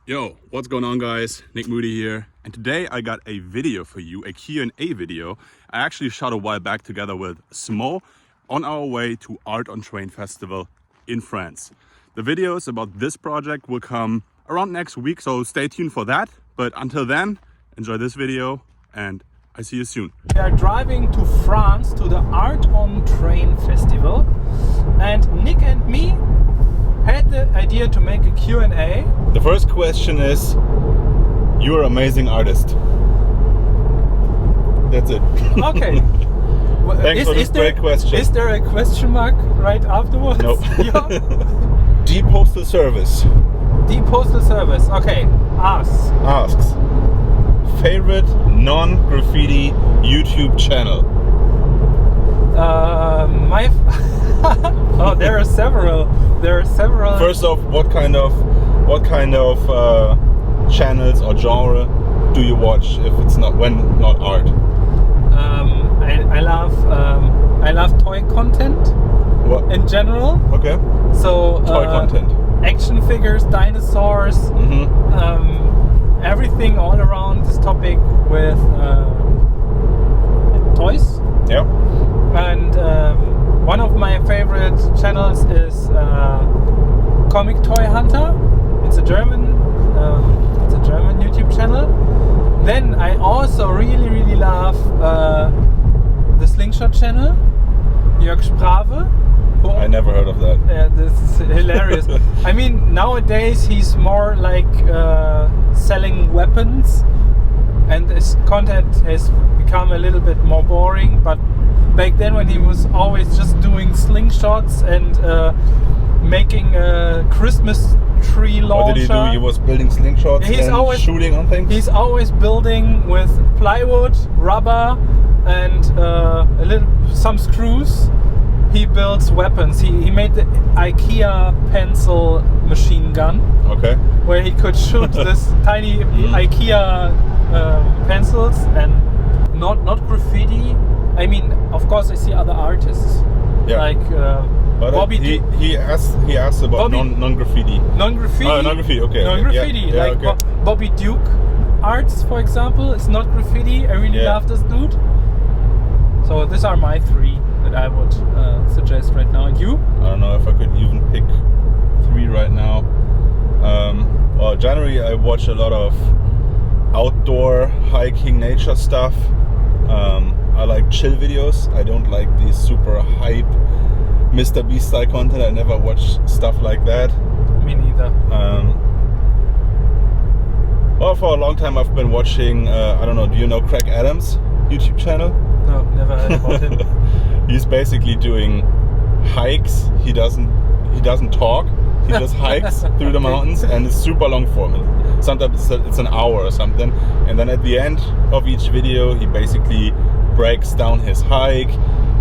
Yo, what's going on guys? Nick Moody here. And today I got a video for you, a Q&A video. I actually shot a while back together with SMOE on our way to Art on Train Festival in France. The videos about this project will come around next week, so stay tuned for that. But until then, enjoy this video and I see you soon. We are driving to France to the Art on Train Festival, and Nick and me had the idea to make a Q&A. The first question is, you're an amazing artist. That's it. Okay. Thanks for this great question. Is there a question mark right afterwards? Nope. Yeah. The Postal Service. The Postal Service. Okay. Asks. Favorite non-graffiti YouTube channel? Oh, there are several. First off, what kind of channels or genre do you watch if it's not art? I love toy content. What? In general. Okay. So toy content. Action figures, dinosaurs, everything all around this topic with toys. Yeah. And one of my favorite channels is Comic Toy Hunter. It's a German YouTube channel. Then I also really love the Slingshot channel, Jörg Sprave. I never heard of that. Yeah, this is hilarious. I mean, nowadays he's more like selling weapons, and his content has become a little bit more boring. But back then, when he was always just doing slingshots and making a Christmas tree launcher. What did he do? He was building slingshots and shooting on things? He's always building with plywood, rubber, and some screws. He builds weapons. He made the IKEA pencil machine gun. Okay. Where he could shoot this tiny IKEA pencils, and not graffiti. I mean, of course, I see other artists like Bobby. He asked about non-graffiti. Non-graffiti. Non-graffiti. Okay. Non-graffiti. Yeah, like okay. Bobby Duke arts, for example. It's not graffiti. I really love this dude. So these are my three that I would suggest right now. And you? I don't know if I could even pick three right now. Well, generally I watch a lot of outdoor hiking, nature stuff. I like chill videos. I don't like these super hype Mr. Beast style content. I never watch stuff like that. Me neither. Well, for a long time I've been watching, I don't know, do you know Craig Adams' YouTube channel? No, never heard about him. He's basically doing hikes. He doesn't talk. He just hikes through the mountains, and it's super long form. Sometimes it's an hour or something. And then at the end of each video, he basically breaks down his hike,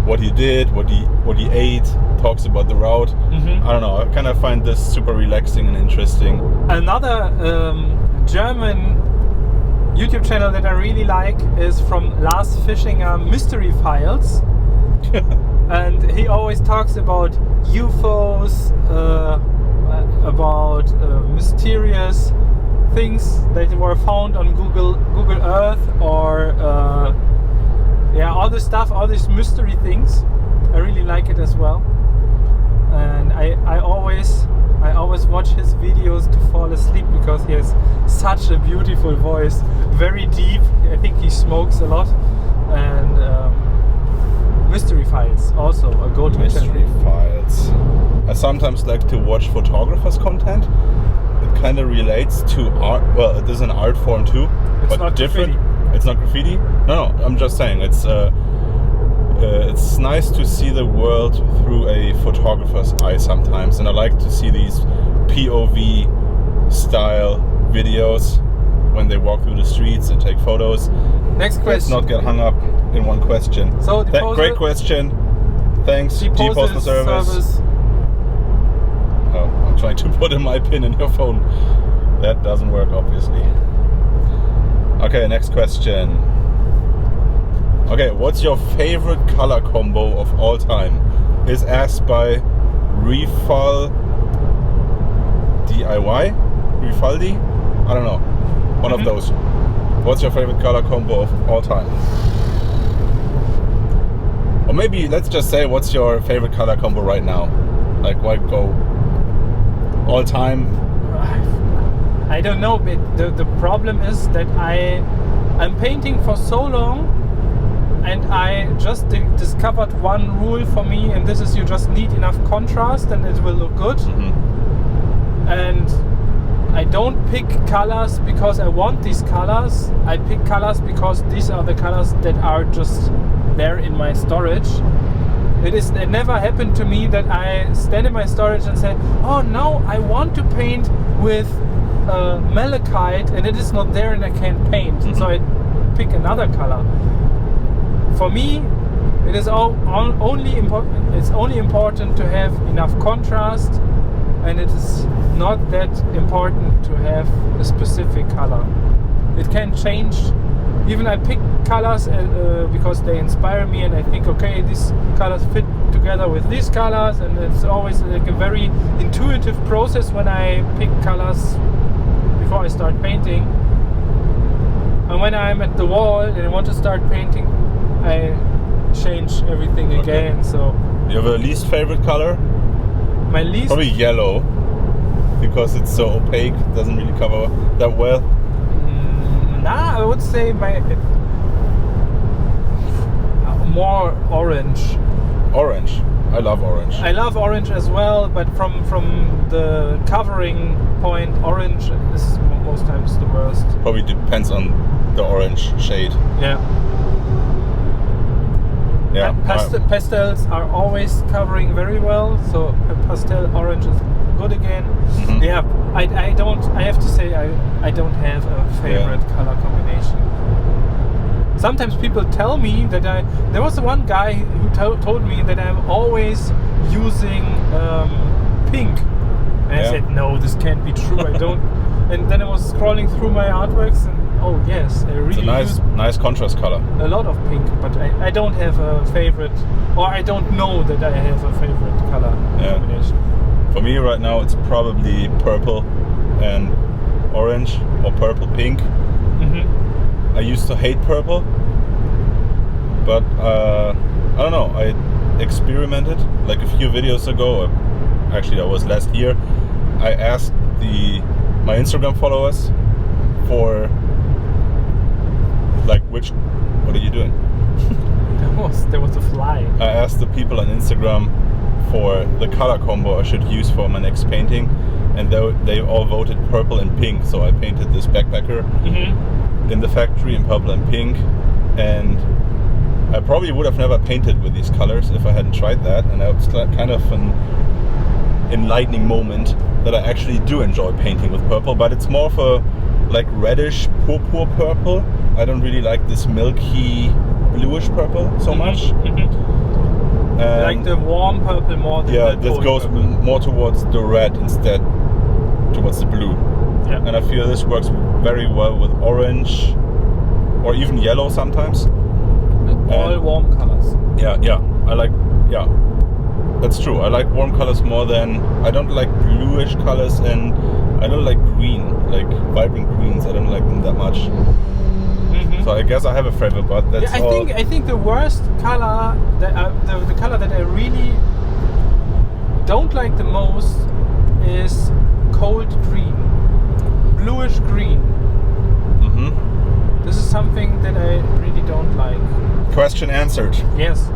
what he did, what he ate, talks about the route. I don't know. I kind of find this super relaxing and interesting. Another German YouTube channel that I really like is from Lars Fischinger, Mystery Files. And he always talks about UFOs, about mysterious things that were found on Google Earth, or all this stuff, all these mystery things. I really like it as well, and I always watch his videos to fall asleep because he has such a beautiful voice, very deep. I think he smokes a lot. And Mystery Files, also a go-to Mystery Files. I sometimes like to watch photographers' content. It kind of relates to art. Well, it is an art form too, but not different. Graffiti. It's not graffiti. No, I'm just saying it's nice to see the world through a photographer's eye sometimes, and I like to see these POV style videos when they walk through the streets and take photos. Next question. Let's not get hung up in one question. So great question. Thanks, the Postal Service. Oh, I'm trying to put in my pin in your phone. That doesn't work, obviously. Okay, next question. Okay, what's your favorite color combo of all time? Is asked by Refillable. I don't know. One of those. What's your favorite color combo of all time? Or maybe let's just say, what's your favorite color combo right now? Like, why go all time? I don't know, but the problem is that I'm painting for so long, and I just discovered one rule for me, and this is you just need enough contrast and it will look good. And I don't pick colors because I want these colors. I pick colors because these are the colors that are just there in my storage. It never happened to me that I stand in my storage and say, oh no, I want to paint with malachite and it is not there and I can't paint. So I pick another color. For me, it is only important. It's only important to have enough contrast, and it is not that important to have a specific color. It can change. Even I pick colors because they inspire me, and I think, okay, these colors fit together with these colors, and it's always like a very intuitive process when I pick colors before I start painting. And when I'm at the wall and I want to start painting, I change everything again. So you have a least favorite color? My least, probably yellow, because it's so opaque, doesn't really cover that well. Nah, I would say my more orange. Orange. I love orange. I love orange as well, but from the covering point, orange is most times the worst. Probably depends on the orange shade. Yeah. Yeah. Pastels are always covering very well, so a pastel orange is good again. Yeah, I have to say I don't have a favorite color combination. Sometimes people tell me that there was one guy who told me that I'm always using pink, and I said, no, this can't be true. I don't. And then I was scrolling through my artworks, and oh yes, I really it's a nice contrast color. A lot of pink, but I don't have a favorite, or I don't know that I have a favorite color combination. For me right now, it's probably purple and orange, or purple pink. I used to hate purple, but I don't know. I experimented like a few videos ago. Actually, that was last year. I asked my Instagram followers for like what are you doing? There was a fly. I asked the people on Instagram for the color combo I should use for my next painting, and they all voted purple and pink. So I painted this backpacker in the factory in purple and pink, and I probably would have never painted with these colors if I hadn't tried that. And it was kind of an enlightening moment that I actually do enjoy painting with purple, but it's more of a like reddish purple purple. I don't really like this milky bluish purple so much. Like the warm purple more than the this goes purple. more towards the red instead towards the blue. And I feel this works very well with orange or even yellow sometimes. All warm colors. That's true. I like warm colors more than I don't like bluish colors, and I don't like green, like vibrant greens. I don't like them that much. So I guess I have a favorite, but that's all. I think the worst color, the color that I really don't like the most is cold green, bluish green. This is something that I really don't like. Question answered. Yes.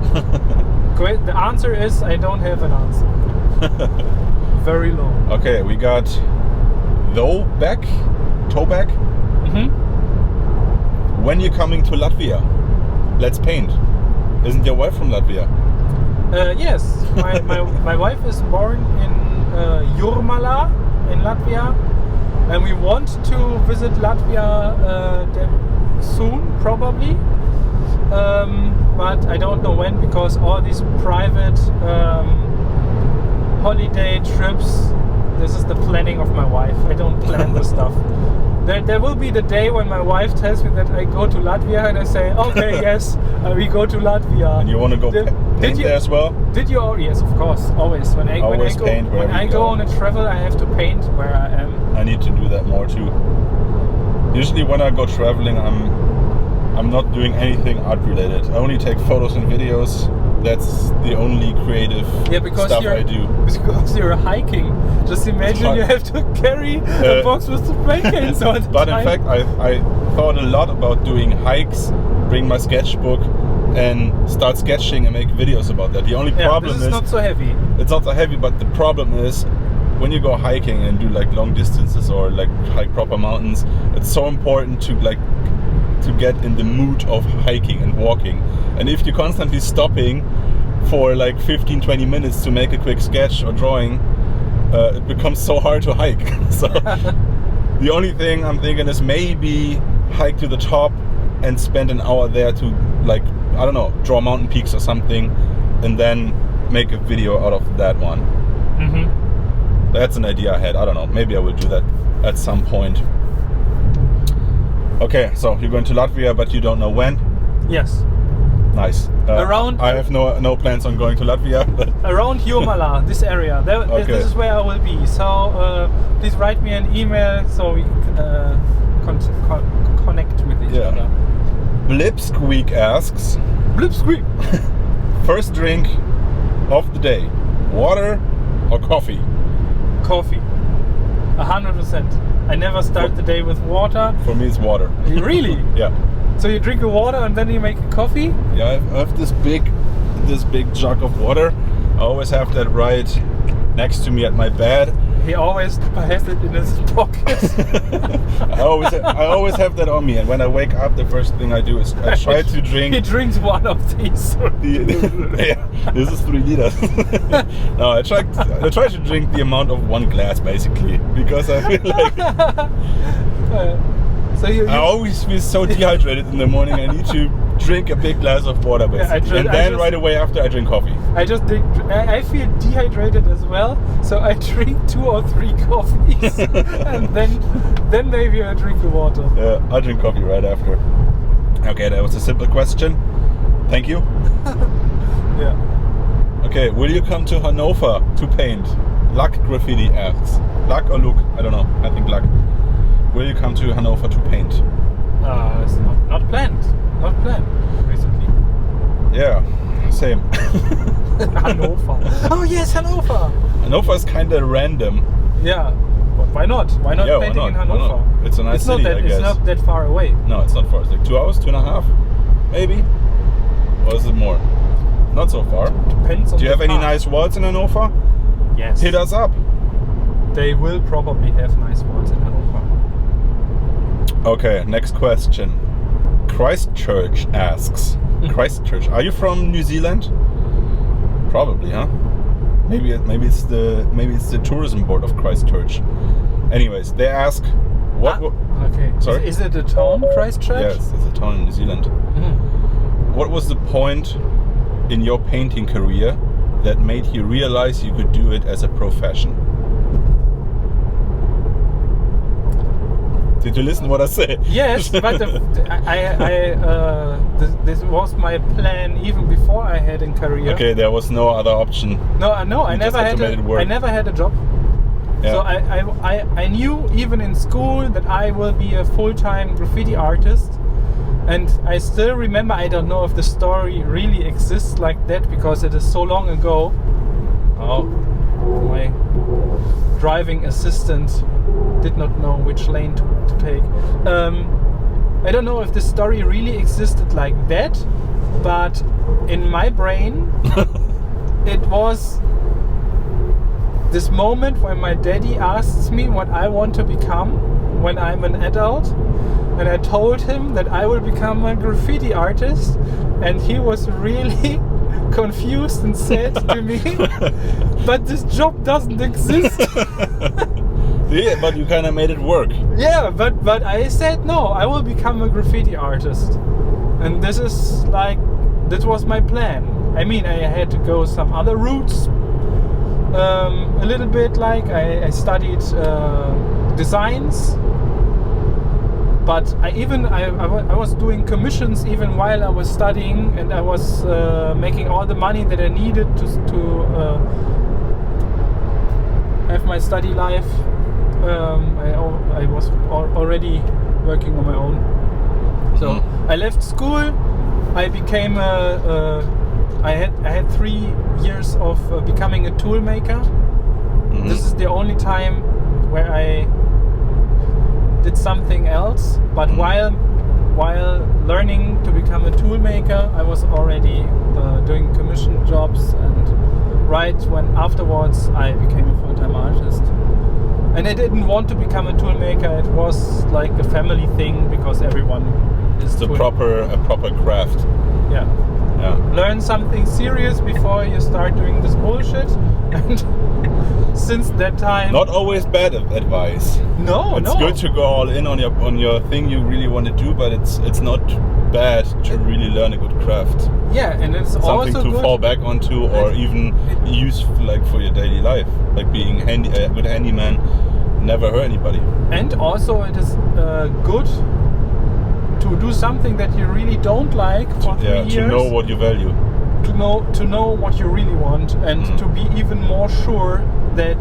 The answer is I don't have an answer. Very low. Okay, we got toe back. When you're coming to Latvia, let's paint. Isn't your wife from Latvia? Yes, my wife is born in Jurmala in Latvia, and we want to visit Latvia soon, probably. But I don't know when, because all these private holiday trips, this is the planning of my wife. I don't plan the stuff. There will be the day when my wife tells me that I go to Latvia, and I say, okay, yes, we go to Latvia. And you want to go paint there as well? Did you? Yes, of course, always. When I go on a travel, I have to paint where I am. I need to do that more too. Usually when I go traveling, I'm not doing anything art related. I only take photos and videos. That's the only creative stuff I do. Because you're hiking. Just imagine you have to carry a box with spray cans all the time. But in fact, I thought a lot about doing hikes, bring my sketchbook, and start sketching and make videos about that. The only problem is it's not so heavy. It's not so heavy, but the problem is when you go hiking and do like long distances or like hike proper mountains, it's so important to get in the mood of hiking and walking. And if you're constantly stopping for like 15-20 minutes to make a quick sketch or drawing, it becomes so hard to hike. So the only thing I'm thinking is maybe hike to the top and spend an hour there to, like, I don't know, draw mountain peaks or something, and then make a video out of that one. Mm-hmm. That's an idea I had. I don't know, maybe I will do that at some point. Okay, so you're going to Latvia, but you don't know when? Yes. Nice. I have no plans on going to Latvia. But around Jomala, this area. This is where I will be. So please write me an email so we connect with each other. Blipsqueak asks. Blipsqueak. First drink of the day: water or coffee? Coffee. 100%. I never start the day with water. For me, it's water. Really? Yeah. So you drink a water and then you make a coffee? Yeah, I have this big jug of water. I always have that right next to me at my bed. He always has it in his pocket. I always have that on me, and when I wake up, the first thing I do is I try to drink. He drinks one of these. Yeah, this is 3 liters. No, I try to drink the amount of 1 glass basically, because I feel like I always feel so dehydrated in the morning. I need to drink a big glass of water basically, and then right away after I drink coffee. I feel dehydrated as well, so I drink 2 or 3 coffees, and then maybe I drink the water. Yeah, I drink coffee right after. Okay, that was a simple question. Thank you. Yeah. Okay, will you come to Hanover to paint? Luck Graffiti asks. Luck or Luke? I don't know. I think Luck. Will you come to Hanover to paint? It's not planned. Not planned, recently. Yeah, same. Hanover. Oh yes, Hanover. Hanover is kind of random. Yeah. But why not? Why not painting in Hanover? It's a nice city, I guess. It's not that far away. No, it's not far. It's like 2 hours, 2.5, maybe. Or is it more? Not so far. Depends on. Do you have any nice walls in Hanover? Yes. Hit us up. They will probably have nice walls in Hanover. Okay, next question. Christchurch asks. Christchurch. Are you from New Zealand? Probably, huh? Maybe it's the tourism board of Christchurch. Anyways, they ask what. Okay. Sorry. Is it a town, Christchurch? Yes, it's a town in New Zealand. What was the point in your painting career that made you realize you could do it as a profession? Did you listen to what I said? Yes, but this was my plan even before I had a career. Okay, there was no other option. No, I never had a job. Yeah. So I knew even in school that I will be a full-time graffiti artist, and I still remember. I don't know if the story really exists like that because it is so long ago. Oh, my driving assistant did not know which lane to take. I don't know if the story really existed like that, but in my brain it was this moment when my daddy asks me what I want to become when I'm an adult, and I told him that I will become a graffiti artist, and he was really confused and said to me, but this job doesn't exist. Yeah, but you kind of made it work. Yeah, but I said no, I will become a graffiti artist, and this was my plan. I mean, I had to go some other routes, a little bit. Like I studied designs, but I was doing commissions even while I was studying, and I was making all the money that I needed to have my study life. I was already working on my own. So I left school. I became I had 3 years of becoming a tool maker. This is the only time where I did something else. But while learning to become a tool maker, I was already doing commission jobs, and right when afterwards I became a full-time artist. And I didn't want to become a tool maker. It was like a family thing because everyone is a proper craft. Yeah. Learn something serious before you start doing this bullshit. And since that time, not always bad advice. No, it's good to go all in on your thing you really want to do, but it's not bad to really learn a good craft. Yeah, and it's something also to good. fall back onto, or even use like for your daily life, like being a good handyman. Never hurt anybody. And also it is good to do something that you really don't like for 3 years. To know what you value. To know what you really want, and to be even more sure that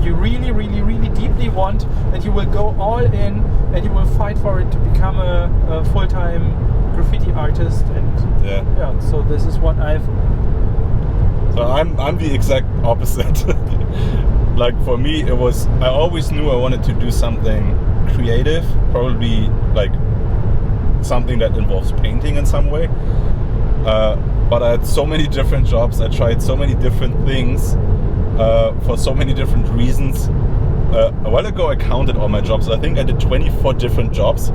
you really deeply want, that you will go all in and you will fight for it to become a full-time graffiti artist. And so this is what I've. So I'm the exact opposite. Like for me, I always knew I wanted to do something creative, probably like something that involves painting in some way. But I had so many different jobs. I tried so many different things for so many different reasons. A while ago, I counted all my jobs. I think I did 24 different jobs.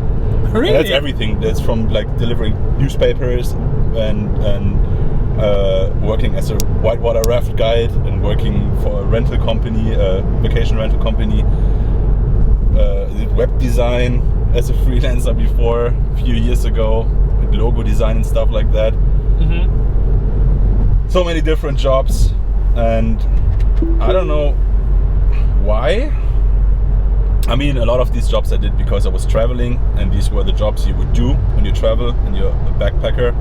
Really? And that's everything. That's from like delivering newspapers and working as a whitewater raft guide, and working for a rental company, a vacation rental company. Did web design as a freelancer before, a few years ago, with logo design and stuff like that. So many different jobs, and I don't know why. I mean, a lot of these jobs I did because I was traveling, and these were the jobs you would do when you travel and you're a backpacker.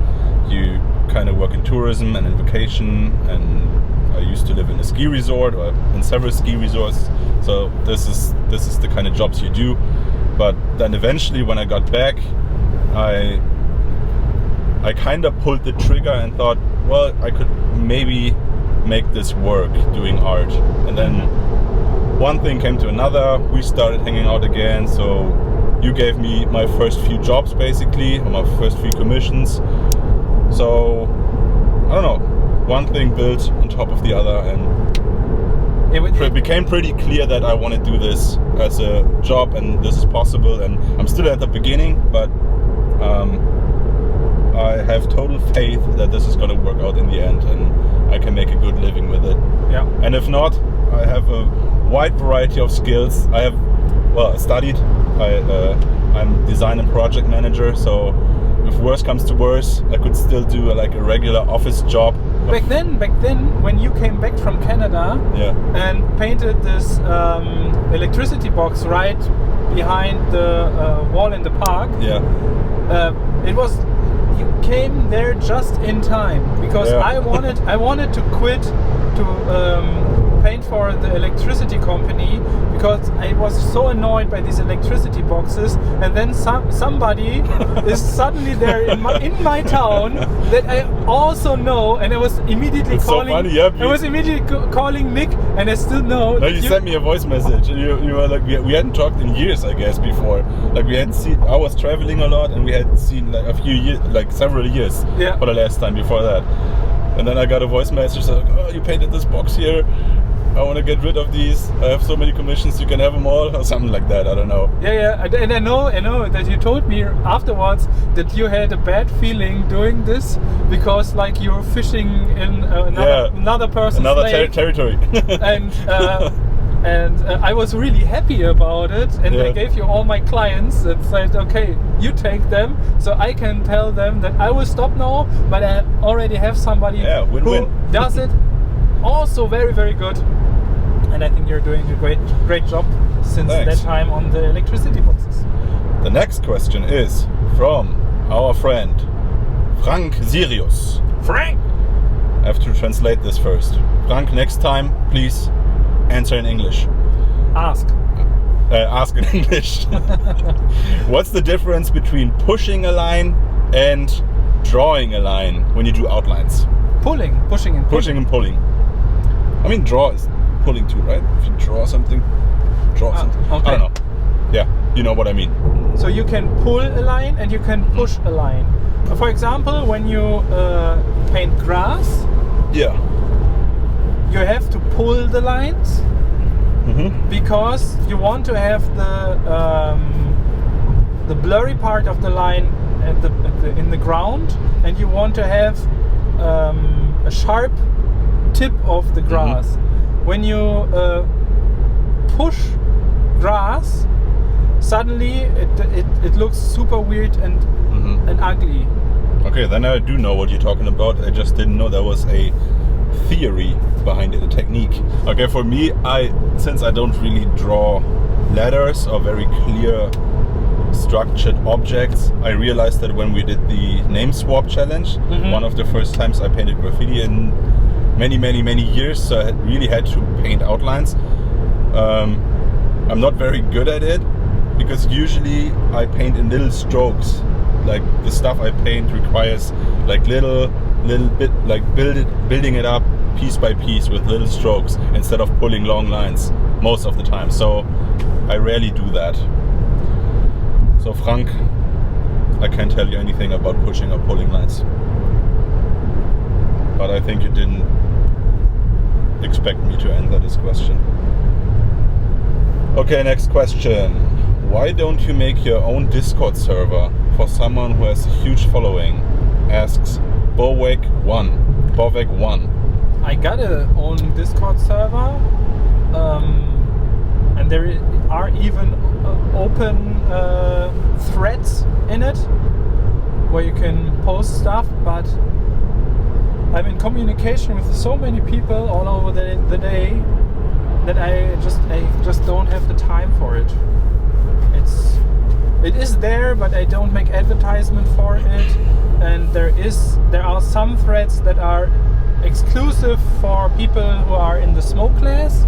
You kind of work in tourism and in vacation, and I used to live in a ski resort, or in several ski resorts. So this is the kind of jobs you do. But then eventually, when I got back, I kind of pulled the trigger and thought, well, I could maybe make this work doing art. And then one thing came to another. We started hanging out again. So you gave me my first few jobs, basically, or my first few commissions. So I don't know, one thing built on top of the other, and it became pretty clear that I want to do this as a job, and this is possible. And I'm still at the beginning, but I have total faith that this is going to work out in the end, and I can make a good living with it. Yeah. And if not, I have a wide variety of skills. I studied. I'm design and project manager, so if worse comes to worse, I could still do a regular office job. Back then, when you came back from Canada and painted this electricity box right behind the wall in the park, it was, you came there just in time, because I wanted to quit to paint for the electricity company, because I was so annoyed by these electricity boxes, and then somebody is suddenly there in my town that I also know, and I was immediately calling Nick, and I still know. No, you sent me a voice message, and you were like, we hadn't talked in years, I guess, before. Like we had seen, I was traveling a lot, and we had seen like a few years, like several years for the last time before that. And then I got a voice message like, oh, you painted this box here. I want to get rid of these. I have so many commissions, you can have them all, or something like that. I don't know. Yeah, and I know that you told me afterwards that you had a bad feeling doing this, because like you were fishing in another person's lake. Territory. and I was really happy about it, and I gave you all my clients and said, okay, you take them, so I can tell them that I will stop now, but I already have somebody who does it also very, very good. And I think you're doing a great job. since Thanks. that time on the electricity boxes. The next question is from our friend Frank Sirius. Frank! I have to translate this first. Frank, next time, please answer in English. Ask. Ask in English. What's the difference between pushing a line and drawing a line when you do outlines? Pushing and pulling. Pushing and pulling. I mean, draw is pulling too, right? If you draw something, something. Okay. I don't know. Yeah, you know what I mean. So you can pull a line and you can push a line. For example, when you paint grass, Yeah. you have to pull the lines because you want to have the blurry part of the line in the ground, and you want to have a sharp tip of the grass. When you push grass, suddenly it looks super weird and ugly. Okay, then I do know what you're talking about. I just didn't know there was a theory behind it, a technique. Okay, for me, since I don't really draw letters or very clear structured objects, I realized that when we did the name swap challenge, one of the first times I painted graffiti in many years, so I really had to paint outlines. I'm not very good at it because usually I paint in little strokes. Like the stuff I paint requires like little bit, like building it up piece by piece with little strokes instead of pulling long lines most of the time. So I rarely do that. So Frank, I can't tell you anything about pushing or pulling lines. But I think you didn't expect me to answer this question. Okay, next question. Why don't you make your own Discord server for someone who has a huge following? Asks Bovek1. I got a own Discord server, and there are even open threads in it where you can post stuff, but I'm in communication with so many people all over the day that I just don't have the time for it. It is there, but I don't make advertisement for it, and there are some threads that are exclusive for people who are in the SMOE Class.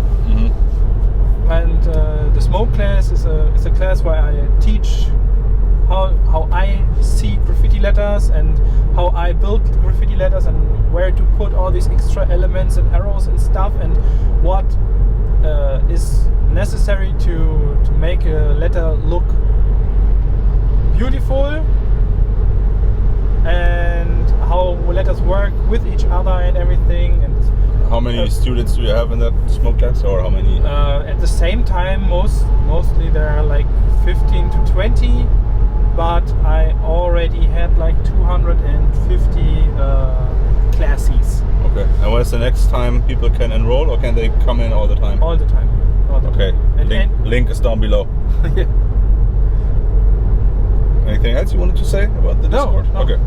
And the SMOE Class is a class where I teach how I see graffiti letters and how I build graffiti letters and where to put all these extra elements and arrows and stuff, and what is necessary to make a letter look beautiful, and how letters work with each other and everything. And how many students do you have in that SMOE class, or how many? At the same time, mostly there are like 15 to 20, but I already had like 250 classes. Okay, and when is the next time people can enroll, or can they come in all the time? All the time. Okay, link is down below. Yeah. Anything else you wanted to say about the Discord? No. Okay.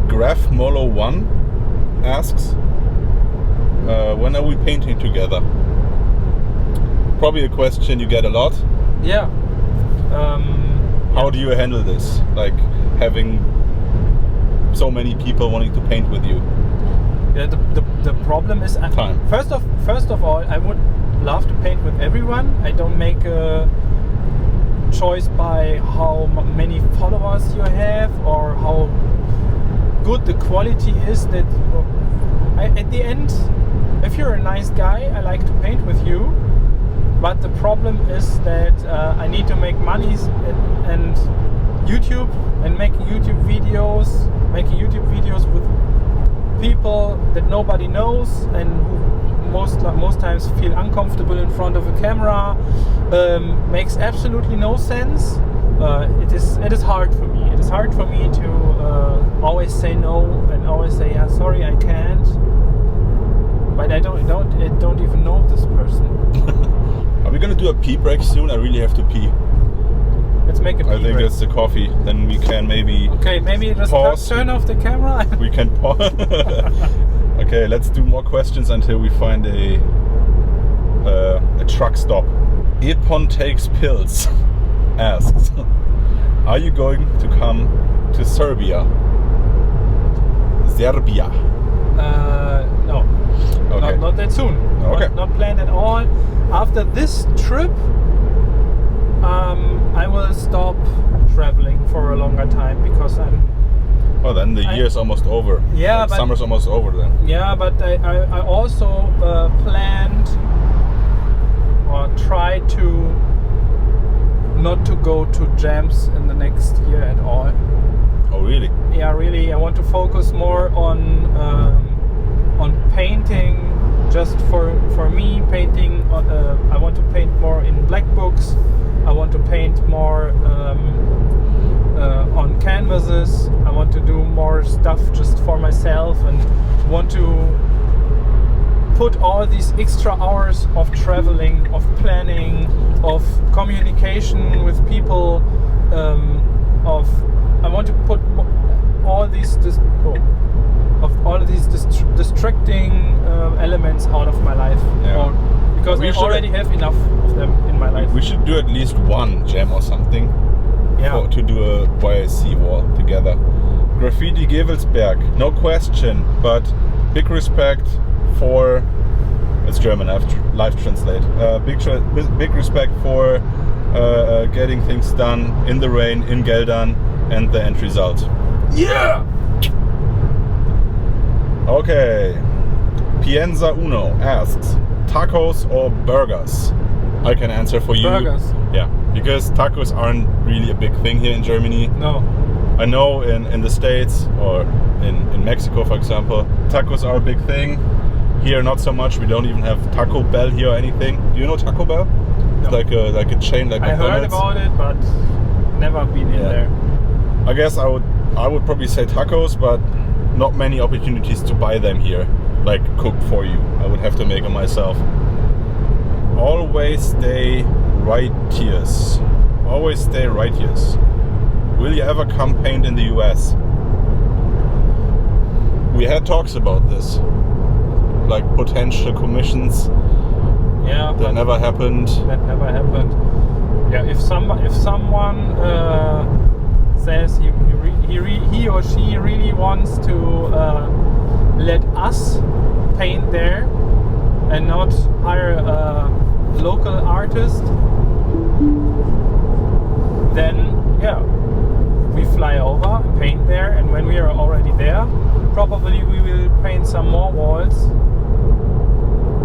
GraphMolo1 asks, when are we painting together? Probably a question you get a lot. Yeah. How do you handle this? Like having so many people wanting to paint with you? Yeah, the problem is time. First of all, I would love to paint with everyone. I don't make a choice by how many followers you have or how good the quality is. That at the end, if you're a nice guy, I like to paint with you. But the problem is that I need to make money and YouTube and making YouTube videos with people that nobody knows and who most times feel uncomfortable in front of a camera. Makes absolutely no sense. It is hard for me. It is hard for me to always say no and always say, yeah, sorry, I can't. But I don't even know this person. Are we gonna do a pee break soon? I really have to pee. Let's make a pee break. I think it's the coffee. Then we can maybe. Okay, maybe just turn off the camera. We can pause. Okay, let's do more questions until we find a truck stop. Epon takes pills asks, are you going to come to Serbia? No. Okay. Not that soon. Okay. Not planned at all. After this trip, I will stop traveling for a longer time because I'm. Oh, then the year's almost over. Yeah, like but summer's almost over then. Yeah, but I also planned or tried to not to go to jams in the next year at all. Oh, really? Yeah, really. I want to focus more on painting. Just for me, painting. I want to paint more in black books. I want to paint more on canvases. I want to do more stuff just for myself, and want to put all these extra hours of traveling, of planning, of communication with people. I want to put all these distracting elements out of my life, because I already have enough of them in my life. We should do at least one jam or something. Yeah. To do a YIC wall together. Graffiti Gevelsberg, no question, but big respect for. It's German. I have to live translate. Big respect for getting things done in the rain in Geldern and the end result. Yeah. Okay. Pienza Uno asks, tacos or burgers? I can answer for you. Burgers. Yeah, because tacos aren't really a big thing here in Germany. No. I know in the States or in Mexico, for example, tacos are a big thing. Here, not so much. We don't even have Taco Bell here or anything. Do you know Taco Bell? No. It's like a chain like I heard McDonald's. about it, but never been in there. I guess I would probably say tacos, but not many opportunities to buy them here, like cooked for you. I would have to make them myself. Always stay righteous. Always stay righteous. Will you ever come paint in the US? We had talks about this, like potential commissions. Yeah, That never happened. That never happened. Yeah, if someone says he or she really wants to let us paint there and not hire a local artist, then yeah, we fly over, paint there, and when we are already there, probably we will paint some more walls.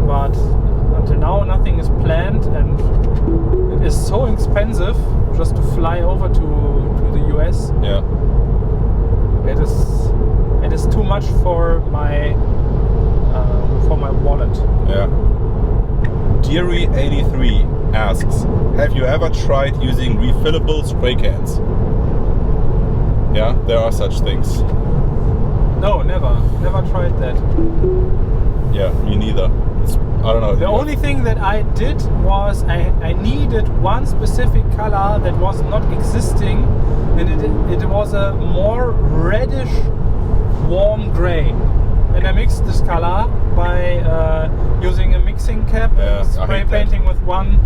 But until now, nothing is planned, and it is so expensive just to fly over to the US. Yeah. It is too much for my wallet. Yeah. Deary83 asks, have you ever tried using refillable spray cans? Yeah, there are such things. No, never tried that. Yeah, me neither. I don't know. The only thing that I did was I needed one specific color that was not existing, and it was a more reddish warm gray, and I mixed this color by using a mixing cap, and spray painting with one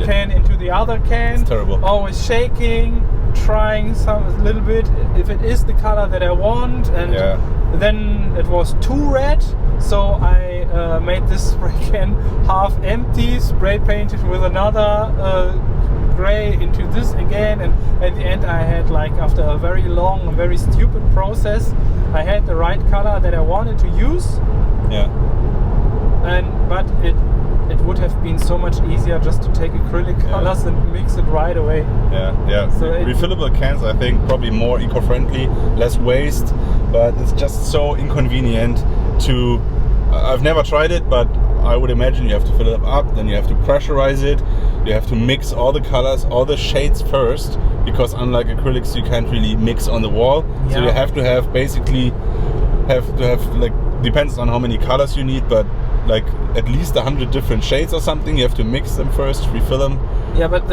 can into the other can. It's terrible. Always shaking, trying a little bit if it is the color that I want, and then it was too red, so I made this spray can half empty, spray painted with another gray into this again, and at the end I had, like, after a very long, very stupid process, I had the right color that I wanted to use. Yeah. But it would have been so much easier just to take acrylic colors and mix it right away. Yeah. So refillable cans, I think, probably more eco-friendly, less waste, but it's just so inconvenient to. I've never tried it, but I would imagine you have to fill it up, then you have to pressurize it, you have to mix all the colors, all the shades first, because unlike acrylics, you can't really mix on the wall. Yeah. So you have to have like, depends on how many colors you need, but like at least 100 different shades or something. You have to mix them first, refill them. Yeah, but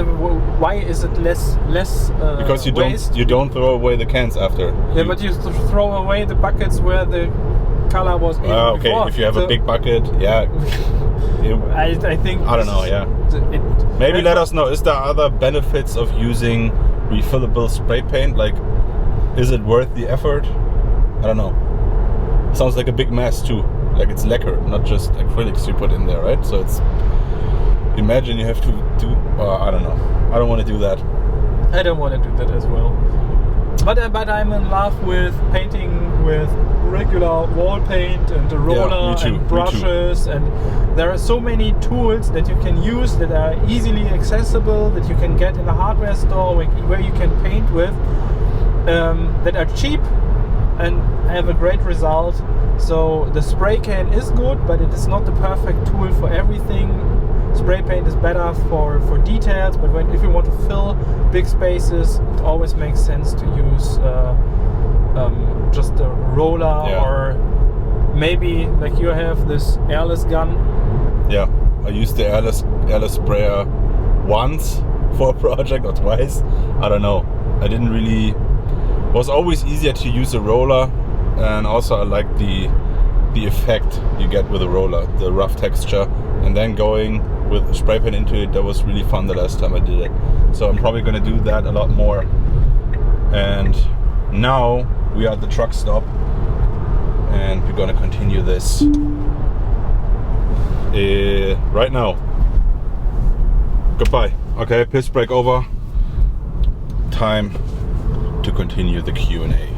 why is it less because you waste? don't throw away the cans after. Yeah, but you throw away the buckets where the color was in okay, before. if you have a big bucket, yeah, I think. I don't know. Yeah. Maybe let us know. Is there other benefits of using refillable spray paint? Like, is it worth the effort? I don't know. Sounds like a big mess too. Like it's lacquer, not just acrylics you put in there, right? So it's. Imagine you have to do. I don't know. I don't want to do that. I don't want to do that as well. But I'm in love with painting with regular wall paint and a roller and brushes, and there are so many tools that you can use that are easily accessible, that you can get in a hardware store where you can paint with, that are cheap and have a great result. So the spray can is good, but it is not the perfect tool for everything. Spray paint is better for details, but if you want to fill big spaces, it always makes sense to use just a roller, or maybe like you have this airless gun. Yeah, I used the airless sprayer once for a project or twice. I don't know. I didn't really. It was always easier to use a roller, and also I like the effect you get with a roller, the rough texture, and then going with spray paint into it. That was really fun the last time I did it. So I'm probably gonna do that a lot more. And now we are at the truck stop, and we're gonna continue this right now. Goodbye. Okay, piss break over. Time to continue the Q&A.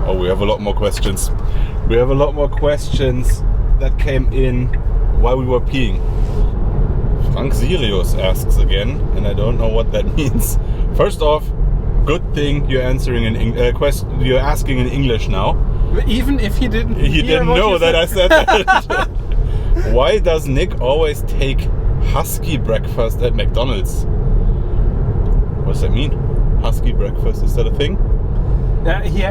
Oh, we have a lot more questions. We have a lot more questions that came in while we were peeing. Frank Sirius asks again, and I don't know what that means. First off, good thing you're answering in you're asking in English now. Even if he didn't know that I said that. Why does Nick always take Husky breakfast at McDonald's? What does that mean? Husky breakfast, is that a thing? He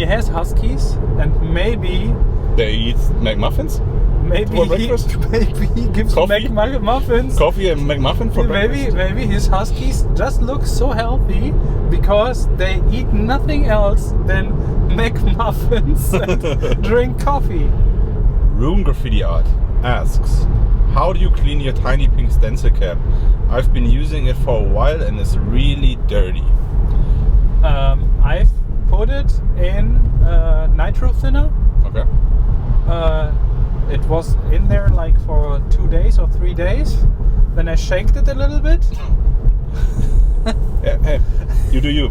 has Huskies, and maybe they eat McMuffins. Maybe he gives McMuffins. Coffee and McMuffin for breakfast. Maybe his Huskies just look so healthy because they eat nothing else than McMuffins and drink coffee. Room Graffiti Art asks, how do you clean your tiny pink stencil cap? I've been using it for a while and it's really dirty. I've put it in nitro thinner. Okay. It was in there like for 2 days or 3 days. Then I shanked it a little bit. Yeah, hey, you do you.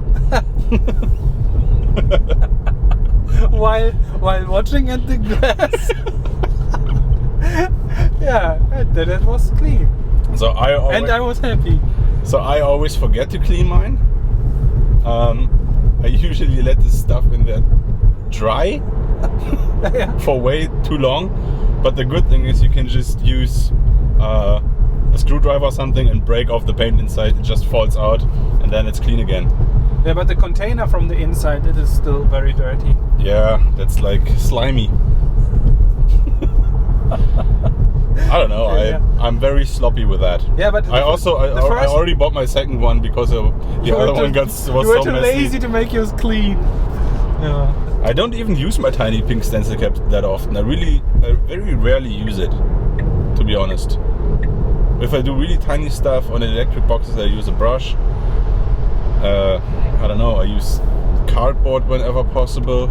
while watching at the glass. Yeah, and then it was clean. So I was happy. So I always forget to clean mine. I usually let the stuff in there dry for way too long. But the good thing is you can just use a screwdriver or something and break off the paint inside. It just falls out and then it's clean again. Yeah, but the container from the inside, it is still very dirty. Yeah, that's like slimy. I don't know. I'm very sloppy with that. Yeah, but I already bought my second one because the other one was so messy. You were too lazy to make yours clean. Yeah. I don't even use my tiny pink stencil cap that often. I very rarely use it, to be honest. If I do really tiny stuff on electric boxes, I use a brush. I don't know. I use cardboard whenever possible.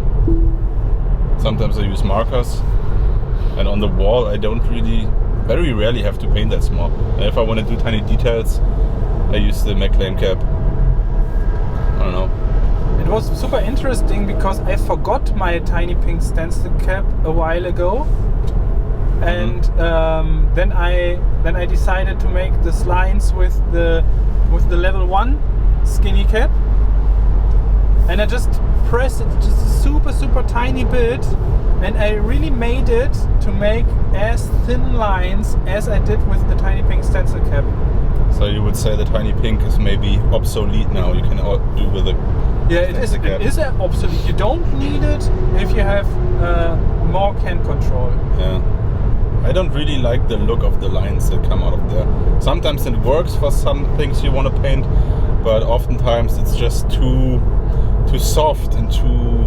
Sometimes I use markers. And on the wall, I very rarely have to paint that small. And if I want to do tiny details, I use the McLean cap. I don't know. It was super interesting because I forgot my tiny pink stencil cap a while ago, and then I decided to make the lines with the level 1 skinny cap, and I just pressed it just a super tiny bit, and I really made it to make as thin lines as I did with the tiny pink stencil cap. So you would say the tiny pink is maybe obsolete now. You can do with it. Yeah, it is obsolete. You don't need it if you have more can control. Yeah. I don't really like the look of the lines that come out of there. Sometimes it works for some things you want to paint, but oftentimes it's just too soft and too,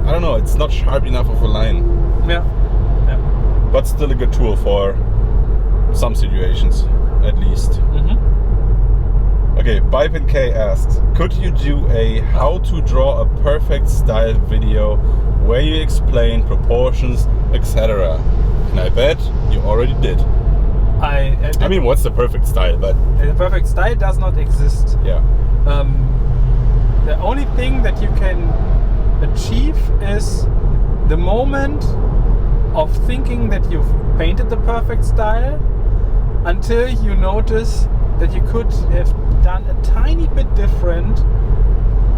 I don't know, it's not sharp enough of a line. Yeah. but still a good tool for some situations, at least. Okay, Bipin K asks, could you do a how to draw a perfect style video where you explain proportions, etc.? And I bet you already did. I mean, what's the perfect style? But the perfect style does not exist. Yeah. The only thing that you can achieve is the moment of thinking that you've painted the perfect style until you notice that you could have done a tiny bit different,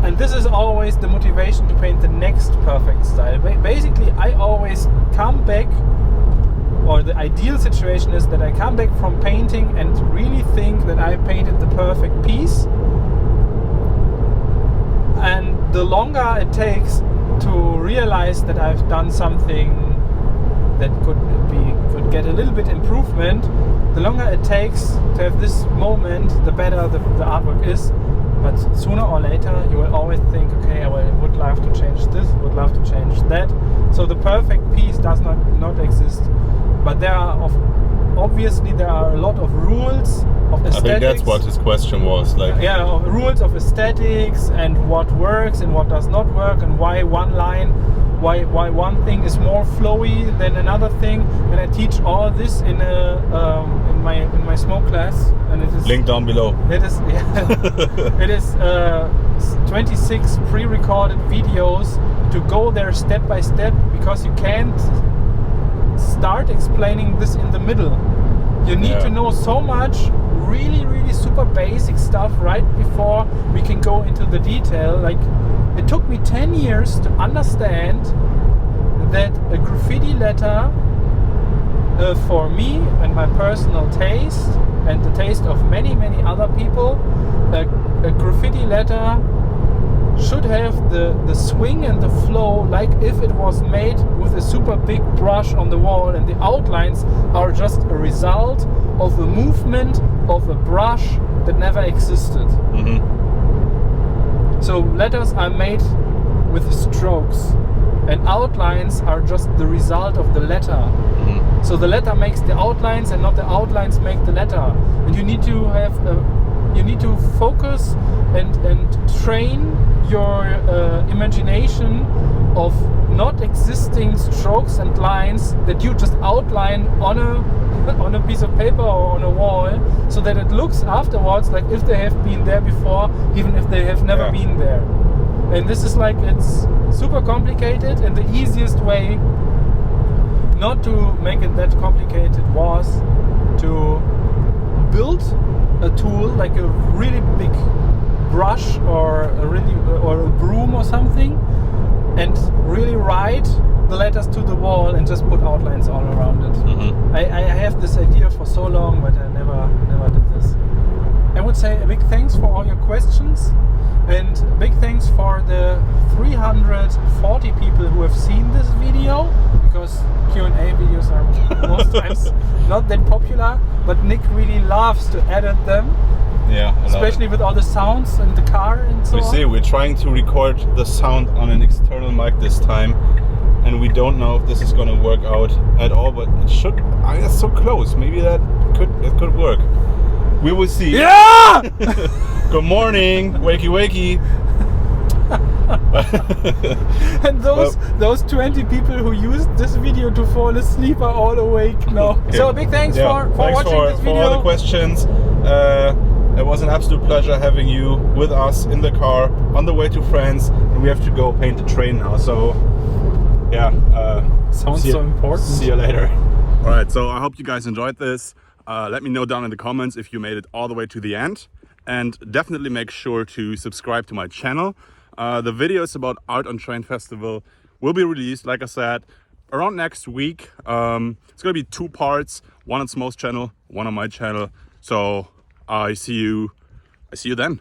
and this is always the motivation to paint the next perfect style. Basically, I always come back, or the ideal situation is that I come back from painting and really think that I painted the perfect piece, and the longer it takes to realize that I've done something that could get a little bit improvement, the longer it takes to have this moment, the better the artwork is. But sooner or later you will always think, okay, I would love to change this, would love to change that. So the perfect piece does not exist. But there are obviously there are a lot of rules of aesthetics. I think that's what his question was. Rules of aesthetics and what works and what does not work, and why one line, why one thing is more flowy than another thing. And I teach all this in my SMOE class, and it is link down below. It is it is 26 pre-recorded videos to go there step by step, because you can't start explaining this in the middle. You need to know so much really super basic stuff right before we can go into the detail. Like, it took me 10 years to understand that a graffiti letter, for me and my personal taste and the taste of many other people, a graffiti letter should have the swing and the flow like if it was made with a super big brush on the wall, and the outlines are just a result of a movement of a brush that never existed. So letters are made with strokes, and outlines are just the result of the letter. So the letter makes the outlines, and not the outlines make the letter. And you need to have you need to focus and train your imagination of not existing strokes and lines that you just outline on a piece of paper or on a wall, so that it looks afterwards like if they have been there before, even if they have never been there. And this is like, it's super complicated, and the easiest way not to make it that complicated was to build a tool like a really big brush or a broom or something, and really write the letters to the wall and just put outlines all around it. I have this idea for so long, but I never did this. I would say a big thanks for all your questions, and big thanks for the 340 people who have seen this video, because Q&A videos are most times not that popular, but Nick really loves to edit them. Yeah, especially with all the sounds in the car and so on. We're trying to record the sound on an external mic this time, and we don't know if this is going to work out at all, but it should. It's so close. Maybe it could work. We will see. Yeah! Good morning, wakey wakey. And those 20 people who used this video to fall asleep are all awake now. Okay. So a big thanks for watching this video. For all the questions. It was an absolute pleasure having you with us in the car on the way to France, and we have to go paint the train now. So yeah, sounds so important. See you later. All right, so I hope you guys enjoyed this. Let me know down in the comments if you made it all the way to the end, and definitely make sure to subscribe to my channel. The videos about Art on Train Festival will be released, like I said, around next week. It's gonna be 2 parts, one on SMOE's channel, one on my channel. So I see you then.